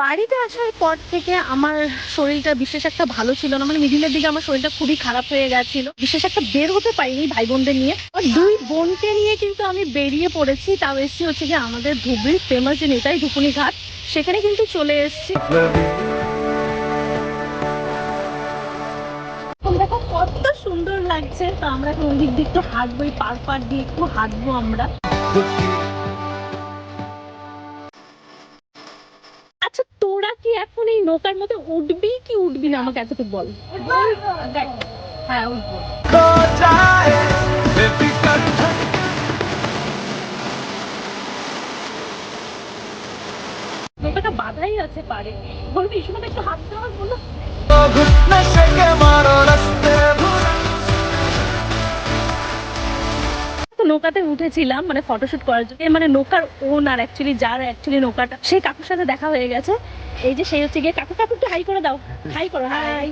বাড়িতে আসার পর থেকে আমার শরীরটা বিশেষ একটা ভালো ছিল না, মানে মিডিলের দিকে আমার শরীরটা খুবই খারাপ হয়ে গেছিল, বিশেষ একটা বের হতে পারিনি ভাই বোনদের নিয়ে। আর দুই বোনকে নিয়ে কিন্তু আমি বেরিয়ে পড়েছি, তাও এসছি হচ্ছে কি আমাদের ধুবড়ির ফেমাস যে নেতাই ধুপুনি ঘাট, সেখানে কিন্তু চলে এসছি। দেখো কত সুন্দর লাগছে, তো আমরা এখন ওই দিক দিয়ে একটু হাঁটবো, এই পার দিয়ে একটু হাঁটবো আমরা। আচ্ছা তোরা কি এখন এই নৌকার মধ্যে উঠবি কি উঠবি না আমাকে এতটুকু বল। দেখ, হ্যাঁ উঠবো। নৌকাটা বাধাই আছে পারে, বলবি এই সময় একটু হাত দেওয়ার বলো। তো নৌকাতে উঠেছিলাম মানে ফটোশুট করার জন্য, মানে নৌকার ওনার অ্যাকচুয়ালি যার অ্যাকচুয়ালি নৌকাটা, সেই কাকুর সাথে দেখা হয়ে গেছে। এই যে সেই হচ্ছে গিয়ে কাকু, কাকু একটু হাই করে দাও, হাই করো, হাই।